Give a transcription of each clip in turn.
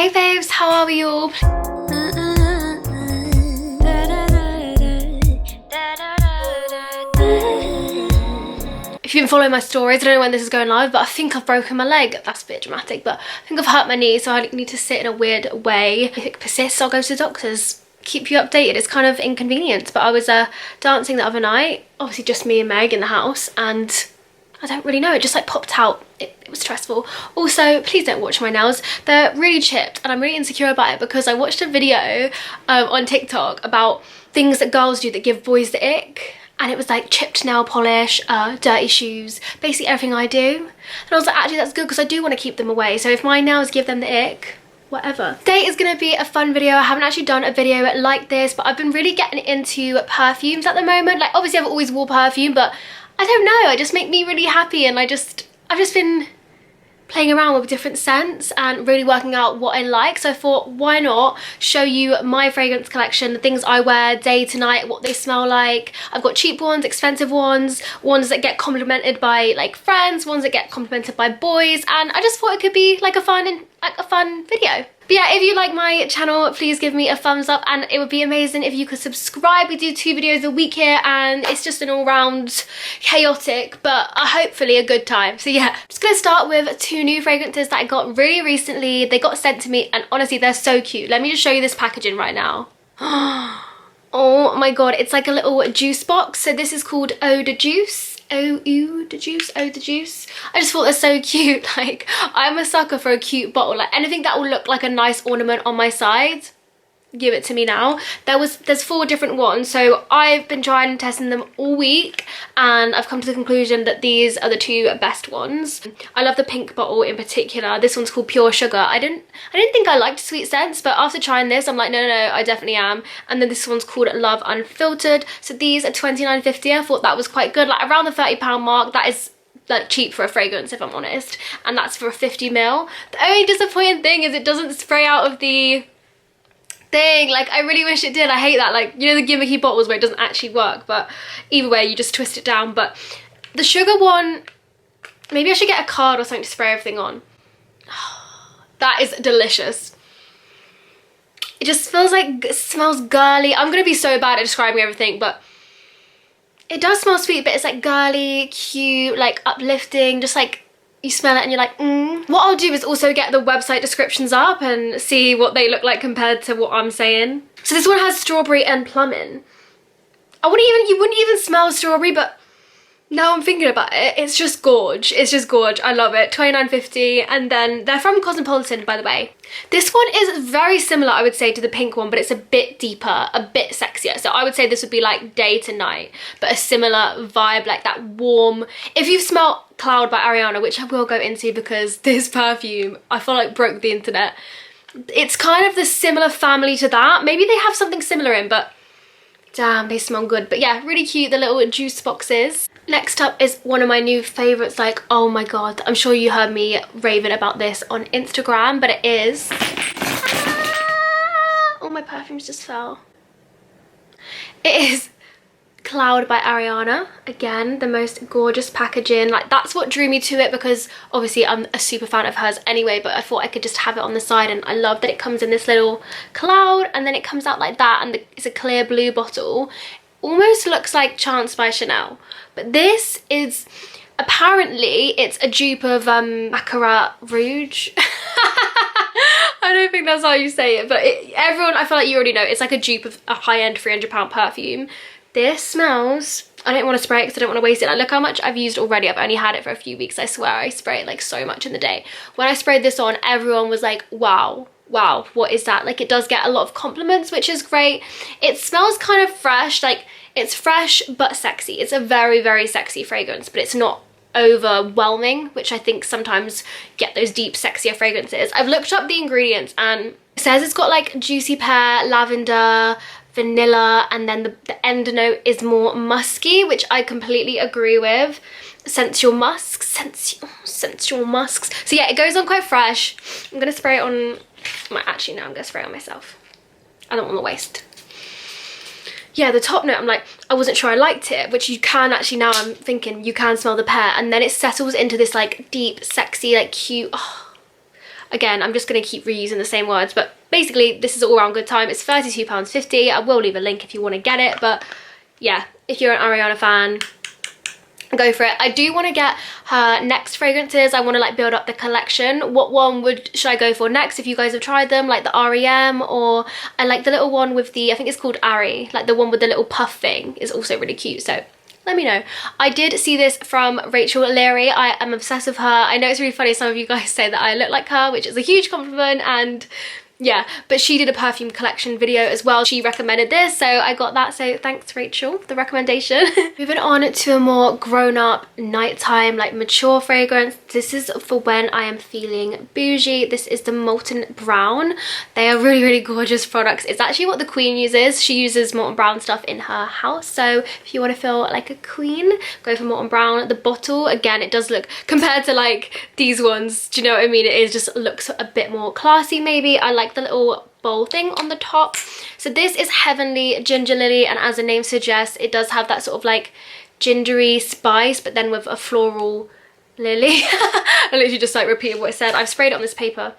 Hey faves, how are we all? If you've been following my stories, I don't know when this is going live, but I think I've broken my leg. That's a bit dramatic, but I think I've hurt my knee, so I need to sit in a weird way. If it persists, I'll go to the doctors. Keep you updated. It's kind of inconvenient, but I was dancing the other night, obviously just me and Meg in the house, and I don't really know, it just like popped out. It was stressful. Also, please don't watch my nails. They're really chipped and I'm really insecure about it because I watched a video on TikTok about things that girls do that give boys the ick. And it was like chipped nail polish, dirty shoes, basically everything I do. And I was like, actually that's good because I do want to keep them away. So if my nails give them the ick, whatever. Today is going to be a fun video. I haven't actually done a video like this, but I've been really getting into perfumes at the moment. Like obviously I've always wore perfume, but I don't know, it just make me really happy, and I've just been playing around with different scents and really working out what I like. So I thought, why not show you my fragrance collection, the things I wear day to night, what they smell like. I've got cheap ones, expensive ones, ones that get complimented by like friends, ones that get complimented by boys, and I just thought it could be like a fun video. But yeah, if you like my channel, please give me a thumbs up, and it would be amazing if you could subscribe. We do 2 videos a week here, and it's just an all-round chaotic, but hopefully a good time. So yeah, I'm just gonna start with 2 new fragrances that I got really recently. They got sent to me, and honestly, they're so cute. Let me just show you this packaging right now. Oh my god, it's like a little juice box. So this is called Eau de Juice. Eau de Juice. I just thought they're so cute. Like, I'm a sucker for a cute bottle. Like anything that will look like a nice ornament on my side, give it to me now. There's 4 different ones, so I've been trying and testing them all week, and I've come to the conclusion that these are the 2 best ones. I love the pink bottle in particular. This one's called Pure Sugar. I didn't think I liked sweet scents, but after trying this I'm like, no, I definitely am. And then this one's called Love Unfiltered. So these are £29.50. I thought that was quite good, like around the £30 mark. That is like cheap for a fragrance, if I'm honest, and that's for a 50ml. The only disappointing thing is it doesn't spray out of the thing. Like, I really wish it did. I hate that, like, you know, the gimmicky bottles where it doesn't actually work, but either way you just twist it down. But the sugar one, maybe I should get a card or something to spray everything on. That is delicious. It just feels like, it smells girly. I'm gonna be so bad at describing everything, but it does smell sweet, but it's like girly, cute, like uplifting, just like you smell it and you're like, What I'll do is also get the website descriptions up and see what they look like compared to what I'm saying. So this one has strawberry and plum in. You wouldn't even smell strawberry, but now I'm thinking about it, it's just gorge. It's just gorge. I love it. £29.50, and then they're from Cosmopolitan, by the way. This one is very similar, I would say, to the pink one, but it's a bit deeper, a bit sexier. So I would say this would be like day to night, but a similar vibe, like that warm. If you've smelled Cloud by Ariana, which I will go into because this perfume, I feel like broke the internet. It's kind of the similar family to that. Maybe they have something similar in, but damn, they smell good. But yeah, really cute, the little juice boxes. Next up is one of my new favorites. Like, oh my god, I'm sure you heard me raving about this on Instagram, but it is, oh, my perfumes just fell. It is Cloud by Ariana. Again, the most gorgeous packaging. Like, that's what drew me to it, because obviously I'm a super fan of hers anyway, but I thought I could just have it on the side, and I love that it comes in this little cloud and then it comes out like that, and it's a clear blue bottle. Almost looks like Chance by Chanel, but this is, apparently it's a dupe of Baccarat Rouge. I don't think that's how you say it, but everyone, I feel like you already know, it's like a dupe of a high-end £300 perfume. This smells, I don't want to spray it because I don't want to waste it. Like, look how much I've used already. I've only had it for a few weeks. I swear I spray it like so much in the day. When I sprayed this on, everyone was like, wow, what is that? Like, it does get a lot of compliments, which is great. It smells kind of fresh, like it's fresh but sexy. It's a very, very sexy fragrance, but it's not overwhelming, which I think sometimes get those deep, sexier fragrances. I've looked up the ingredients and it says it's got like juicy pear, lavender, vanilla, and then the end note is more musky, which I completely agree with. Sensual musks. So yeah, it goes on quite fresh. I'm gonna spray it on, actually no, I'm gonna spray it on myself. I don't want to waste. Yeah, the top note, I'm like, I wasn't sure I liked it, which you can actually, now I'm thinking you can smell the pear, and then it settles into this like deep, sexy, like cute, Again, I'm just going to keep reusing the same words, but basically this is all around good time. It's £32.50. I will leave a link if you want to get it, but yeah, if you're an Ariana fan, go for it. I do want to get her next fragrances. I want to like build up the collection. What one should I go for next? If you guys have tried them, like the REM, or I like the little one with the, I think it's called Ari, like the one with the little puff thing is also really cute. So let me know. I did see this from Rachel Leary. I am obsessed with her. I know it's really funny, some of you guys say that I look like her, which is a huge compliment, and yeah, but she did a perfume collection video as well. She recommended this, so I got that. So thanks, Rachel, for the recommendation. Moving on to a more grown-up, nighttime, like mature fragrance. This is for when I am feeling bougie. This is the Molton Brown. They are really, really gorgeous products. It's actually what the Queen uses. She uses Molton Brown stuff in her house. So if you want to feel like a queen, go for Molton Brown. The bottle, again, it does look, compared to like these ones, do you know what I mean? It is just looks a bit more classy maybe. I like the little bowl thing on the top. So this is Heavenly Gingerlily, and as the name suggests, it does have that sort of like gingery spice, but then with a floral lily. I literally just like repeated what it said. I've sprayed it on this paper.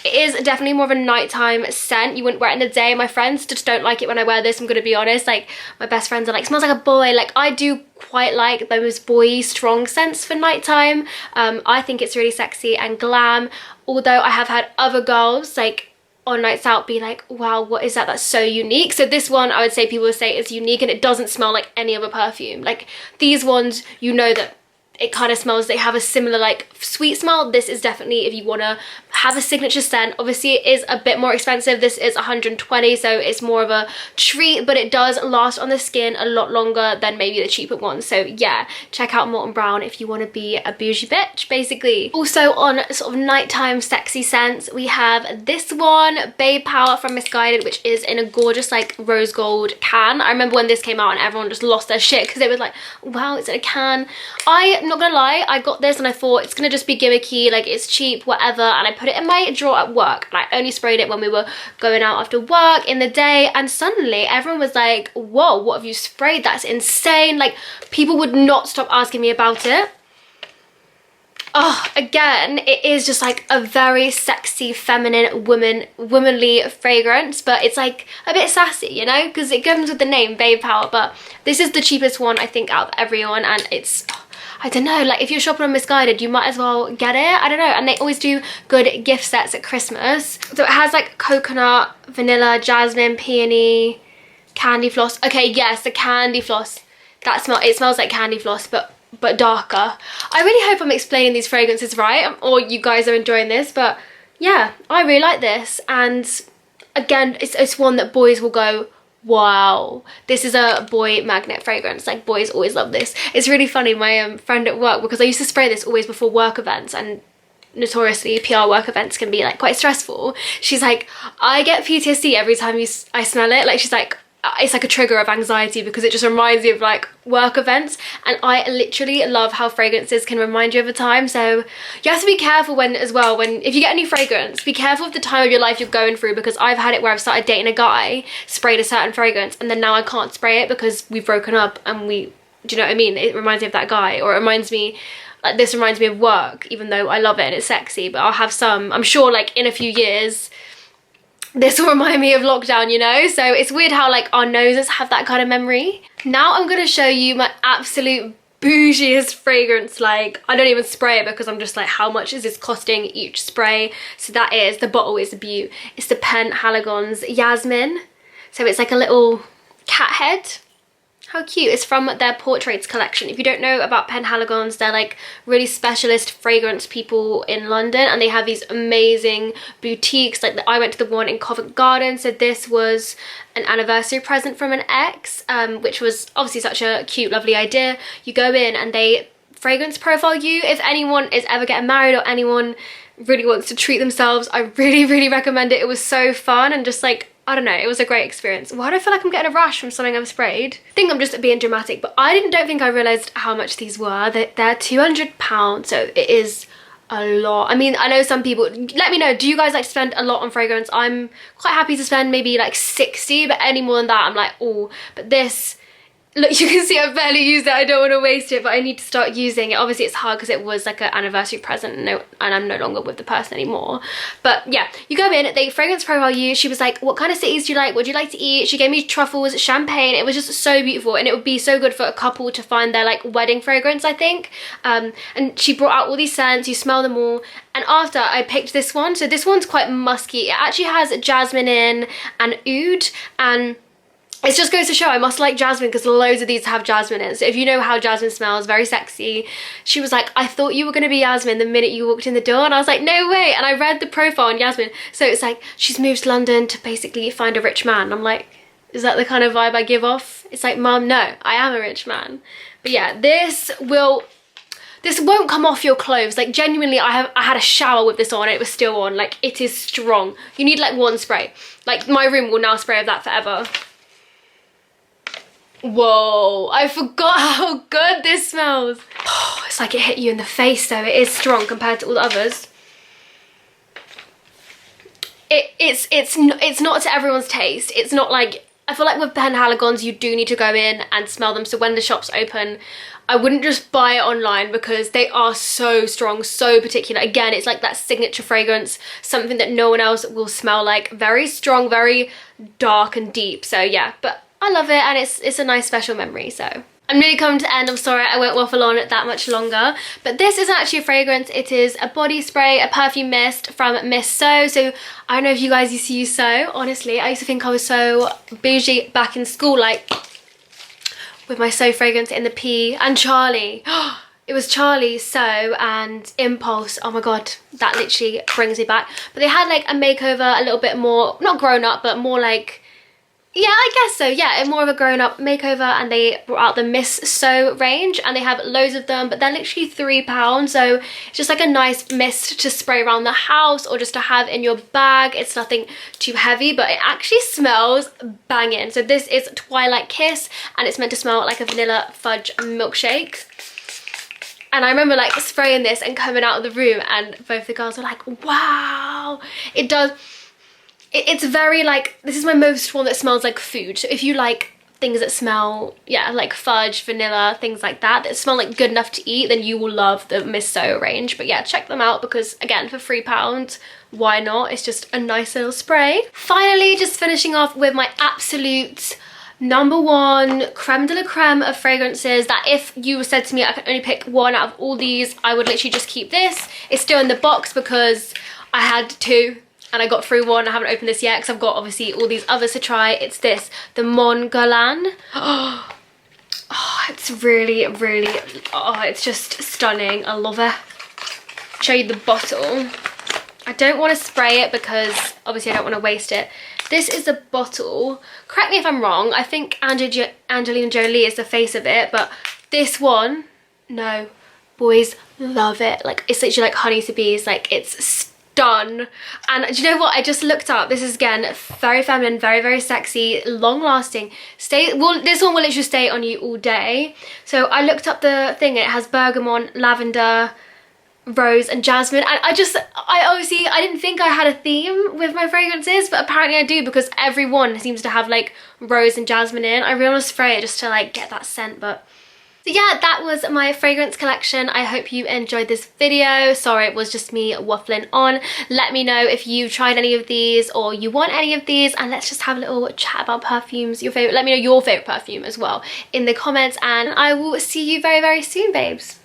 It is definitely more of a nighttime scent. You wouldn't wear it in the day. My friends just don't like it when I wear this, I'm gonna be honest. Like my best friends are like, smells like a boy. Like I do quite like those boy strong scents for nighttime. I think it's really sexy and glam. Although I have had other girls like on nights out be like, wow, what is that? That's so unique. So this one, I would say people would say is unique, and it doesn't smell like any other perfume. Like these ones, you know that it kind of smells, they have a similar like sweet smell. This is definitely if you want to have a signature scent. Obviously it is a bit more expensive. This is 120, so it's more of a treat, but it does last on the skin a lot longer than maybe the cheaper ones. So yeah, check out Molton Brown if you want to be a bougie bitch, basically. Also on sort of nighttime sexy scents, we have this one, Babe Power from Missguided, which is in a gorgeous like rose gold can. I remember when this came out and everyone just lost their shit because it was like, wow, it's in a can. I'm not gonna lie, I got this and I thought it's gonna just be gimmicky, like it's cheap, whatever, and I put it in my drawer at work, and I only sprayed it when we were going out after work in the day, and suddenly everyone was like, whoa, what have you sprayed? That's insane. Like people would not stop asking me about it. Oh, again, it is just like a very sexy, feminine, womanly fragrance, but it's like a bit sassy, you know, because it comes with the name Babe Power. But this is the cheapest one I think out of everyone, and it's, I don't know, like if you're shopping on Missguided, you might as well get it. I don't know, and they always do good gift sets at Christmas. So it has like coconut, vanilla, jasmine, peony, candy floss. Okay, yes, the candy floss. That smell, it smells like candy floss, but darker. I really hope I'm explaining these fragrances right, or you guys are enjoying this, but yeah, I really like this. And again, it's one that boys will go, wow, this is a boy magnet fragrance. Like boys always love this. It's really funny, my friend at work, because I used to spray this always before work events, and notoriously PR work events can be like quite stressful. She's like, I get PTSD every time I smell it. Like she's like, it's like a trigger of anxiety because it just reminds you of like work events, and I literally love how fragrances can remind you of a time. So you have to be careful when if you get a new fragrance, be careful of the time of your life you're going through, because I've had it where I've started dating a guy, sprayed a certain fragrance, and then now I can't spray it because we've broken up, and do you know what I mean? It reminds me of that guy, or it reminds me, like this reminds me of work, even though I love it and it's sexy. But I'll have some, I'm sure like in a few years, this will remind me of lockdown, you know? So it's weird how like our noses have that kind of memory. Now I'm gonna show you my absolute bougiest fragrance. Like I don't even spray it because I'm just like, how much is this costing each spray? So that is, the bottle is a beaut. It's the Penhaligons Yasmine. So it's like a little cat head. How cute. It's from their Portraits collection. If you don't know about Penhaligons, they're like really specialist fragrance people in London, and they have these amazing boutiques. Like I went to the one in Covent Garden, so this was an anniversary present from an ex, which was obviously such a cute, lovely idea. You go in and they fragrance profile you. If anyone is ever getting married or anyone really wants to treat themselves, I really, really recommend it. It was so fun, and just like, I don't know, it was a great experience. Why do I feel like I'm getting a rash from something I've sprayed? I think I'm just being dramatic, but I don't think I realised how much these were. They're £200, so it is a lot. I mean, I know some people, let me know, do you guys like to spend a lot on fragrance? I'm quite happy to spend maybe like 60, but any more than that, I'm like, oh. But this Look, you can see I barely used it. I don't want to waste it, but I need to start using it. Obviously, it's hard because it was like an anniversary present and I'm no longer with the person anymore. But yeah, you go in, they fragrance profile you. She was like, what kind of cities do you like? What do you like to eat? She gave me truffles, champagne. It was just so beautiful, and it would be so good for a couple to find their like wedding fragrance, I think. And she brought out all these scents. You smell them all. And after, I picked this one. So this one's quite musky. It actually has jasmine in and oud, and it just goes to show I must like jasmine because loads of these have jasmine in. So if you know how jasmine smells, very sexy. She was like, I thought you were going to be Yasmine the minute you walked in the door. And I was like, no way. And I read the profile on Yasmine. So it's like, she's moved to London to basically find a rich man. I'm like, is that the kind of vibe I give off? It's like, Mum, no, I am a rich man. But yeah, this won't come off your clothes. Like genuinely, I had a shower with this on and it was still on. Like it is strong. You need like one spray. Like my room will now spray of that forever. Whoa, I forgot how good this smells. Oh, it's like it hit you in the face though. It is strong compared to all the others. It's not to everyone's taste. It's not like, I feel like with Penhaligons you do need to go in and smell them. So when the shop's open, I wouldn't just buy it online because they are so strong, so particular. Again, it's like that signature fragrance, something that no one else will smell like. Very strong, very dark and deep. So yeah, but I love it, and it's a nice special memory. So I'm nearly coming to the end. I'm sorry I won't waffle on it that much longer, but this isn't actually a fragrance. It is a body spray, a perfume mist from Miss So. So I don't know if you guys used to use So. Honestly, I used to think I was so bougie back in school, like with my So fragrance in the P, and Charlie. It was Charlie, So, and Impulse. Oh my god, that literally brings me back. But they had like a makeover, a little bit more, not grown up, but more like, yeah, I guess so, yeah, more of a grown-up makeover, and they brought out the Miss So range, and they have loads of them, but they're literally £3, so it's just like a nice mist to spray around the house or just to have in your bag. It's nothing too heavy, but it actually smells banging. So this is Twilight Kiss, and it's meant to smell like a vanilla fudge milkshake. And I remember like spraying this and coming out of the room, and both the girls were like, wow, it does. It's very like, this is my most one that smells like food. So if you like things that smell, yeah, like fudge, vanilla, things like that, that smell like good enough to eat, then you will love the Miss So range. But yeah, check them out because again, for £3, why not? It's just a nice little spray. Finally, just finishing off with my absolute #1 creme de la creme of fragrances, that if you said to me I could only pick one out of all these, I would literally just keep this. It's still in the box because I had two and I got through one. I haven't opened this yet because I've got obviously all these others to try. It's this, the Mon Guerlain. Oh, it's really, really, oh, it's just stunning. I love it. Show you the bottle. I don't want to spray it because obviously I don't want to waste it. This is the bottle. Correct me if I'm wrong. I think Angelina Jolie is the face of it, but this one, no, boys love it. Like it's literally like honey to bees. Like it's done. And do you know what, I just looked up, this is again very feminine, very, very sexy, long lasting, well, this one will literally stay on you all day. So I looked up the thing, it has bergamot, lavender, rose and jasmine, and I didn't think I had a theme with my fragrances, but apparently I do because every one seems to have like rose and jasmine in. I really want to spray it just to like get that scent. But so yeah, that was my fragrance collection. I hope you enjoyed this video. Sorry, it was just me waffling on. Let me know if you tried any of these or you want any of these, and let's just have a little chat about perfumes. Your favorite, let me know your favorite perfume as well in the comments, and I will see you very, very soon, babes.